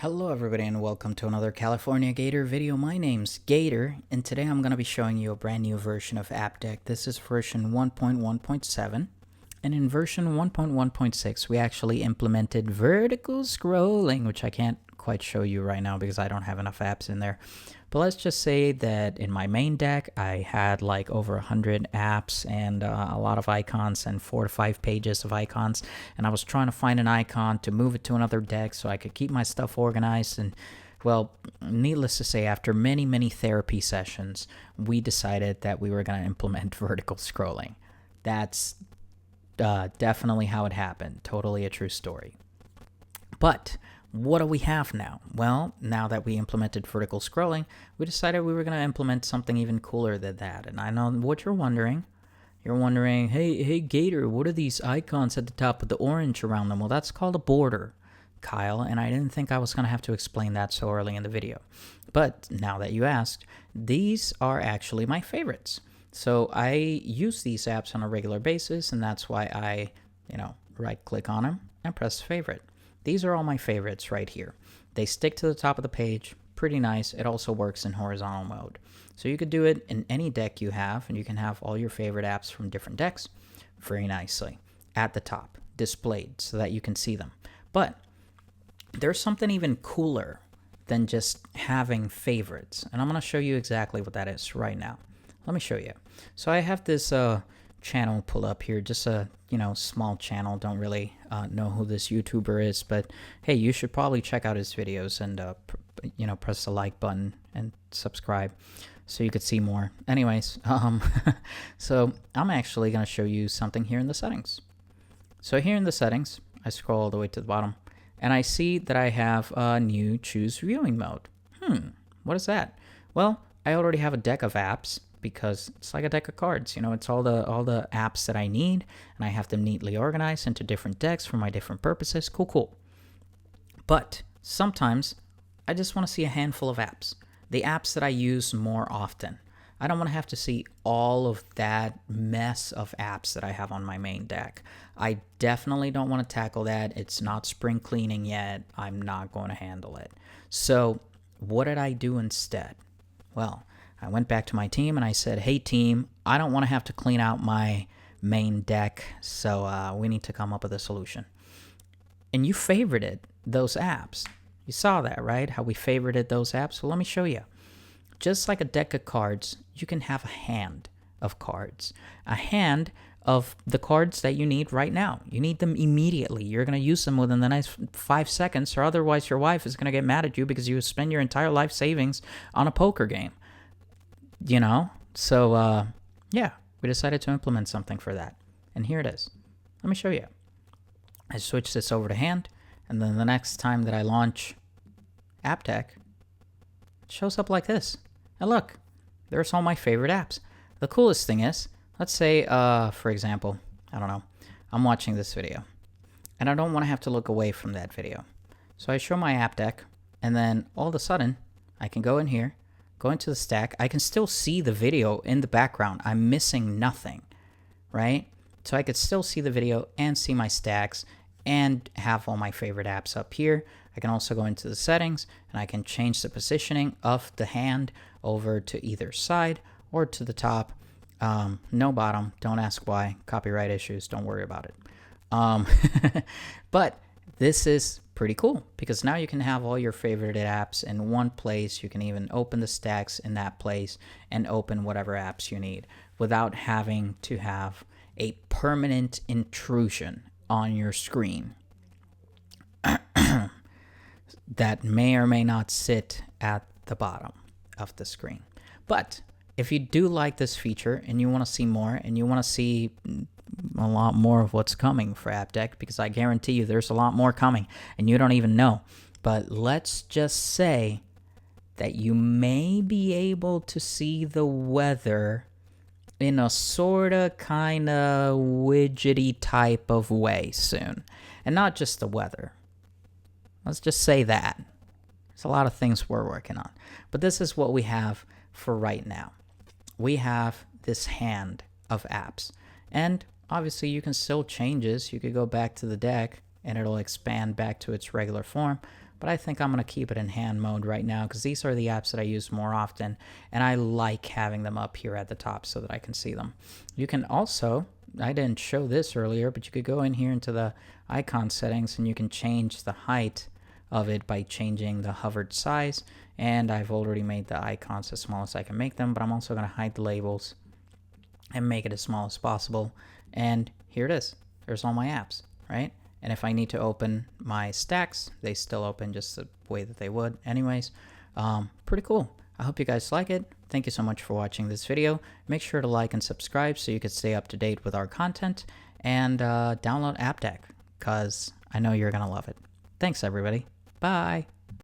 Hello everybody and welcome to another California Gator video. My name's Gator and today I'm going to be showing you a brand new version of AppDeck. This is version 1.1.7 and in version 1.1.6 we actually implemented vertical scrolling, which I can't quite show you right now because I don't have enough apps in there. But let's just say that in my main deck I had like over 100 apps and a lot of icons and 4 to 5 pages of icons, and I was trying to find an icon to move it to another deck so I could keep my stuff organized. And well, needless to say, after many therapy sessions, we decided that we were going to implement vertical scrolling. That's definitely how it happened. Totally a true story. But what do we have now? Well, now that we implemented vertical scrolling, we decided we were going to implement something even cooler than that. And I know what you're wondering. You're wondering, hey Gator, what are these icons at the top with the orange around them? Well, that's called a border, Kyle, and I didn't think I was going to have to explain that so early in the video. But now that you asked, these are actually my favorites. So I use these apps on a regular basis, and that's why I, right-click on them and press favorite. These are all my favorites right here. They stick to the top of the page, pretty nice. It also works in horizontal mode. So you could do it in any deck you have, and you can have all your favorite apps from different decks very nicely at the top, displayed so that you can see them. But there's something even cooler than just having favorites, and I'm going to show you exactly what that is right now. Let me show you. So I have this channel pulled up here, just a small channel. Don't really know who this YouTuber is, but hey, you should probably check out his videos and press the like button and subscribe so you could see more. Anyways, so I'm actually going to show you something here in the settings. So here in the settings, I scroll all the way to the bottom and I see that I have a new choose viewing mode. What is that? Well, I already have a deck of apps, because it's like a deck of cards. It's all the apps that I need, and I have them neatly organized into different decks for my different purposes. Cool. But sometimes I just want to see a handful of apps, the apps that I use more often. I don't want to have to see all of that mess of apps that I have on my main deck. I definitely don't want to tackle that. It's not spring cleaning yet. I'm not going to handle it. So what did I do instead? Well, I went back to my team and I said, hey team, I don't want to have to clean out my main deck, so we need to come up with a solution. And you favorited those apps. You saw that, right? How we favorited those apps? Well, let me show you. Just like a deck of cards, you can have a hand of cards. A hand of the cards that you need right now. You need them immediately. You're going to use them within the next 5 seconds, or otherwise your wife is going to get mad at you because you spend your entire life savings on a poker game. So yeah, we decided to implement something for that, and here it is. Let me show you. I switch this over to hand, and then the next time that I launch AppDeck, it shows up like this. And look, there's all my favorite apps. The coolest thing is, let's say, for example, I don't know, I'm watching this video, and I don't want to have to look away from that video. So I show my AppDeck, and then all of a sudden, I can go in here, go into the stack. I can still see the video in the background. I'm missing nothing, right? So I could still see the video and see my stacks and have all my favorite apps up here. I can also go into the settings and I can change the positioning of the hand over to either side or to the top. No bottom. Don't ask why. Copyright issues. Don't worry about it. But this is pretty cool because now you can have all your favorite apps in one place. You can even open the stacks in that place and open whatever apps you need without having to have a permanent intrusion on your screen that may or may not sit at the bottom of the screen. But if you do like this feature and you want to see more and you want to see a lot more of what's coming for AppDeck, because I guarantee you there's a lot more coming and you don't even know. But let's just say that you may be able to see the weather in a sorta kinda widgety type of way soon. And not just the weather. Let's just say that. There's a lot of things we're working on. But this is what we have for right now. We have this hand of apps. And obviously you can still change this. You could go back to the deck and it'll expand back to its regular form. but I think I'm going to keep it in hand mode right now because these are the apps that I use more often, and I like having them up here at the top so that I can see them. You can also, I didn't show this earlier, but you could go in here into the icon settings and you can change the height of it by changing the hovered size, and I've already made the icons as small as I can make them, but I'm also going to hide the labels and make it as small as possible. And here it is. There's all my apps, right? And if I need to open my stacks, they still open just the way that they would anyways. Pretty cool. I hope you guys like it. Thank you so much for watching this video. Make sure to like and subscribe so you can stay up to date with our content, and download AppDeck because I know you're going to love it. Thanks, everybody. Bye.